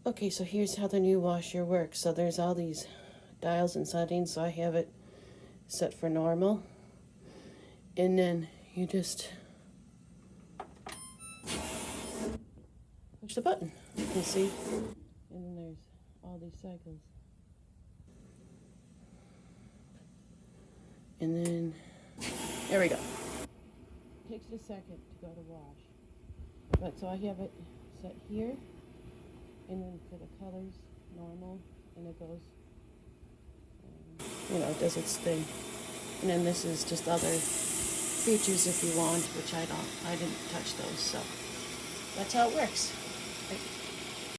Okay, so here's how the new washer works. So there's all these dials and settings, so I have it set for normal. And then you just push the button. You can see. And then there's all these cycles. And then, there we go. It takes a second to go to wash. But so I have it set here. And then for the colors, normal. And it goes, you know, it does its thing. And then this is just other features if you want, which I didn't touch those, so that's how it works.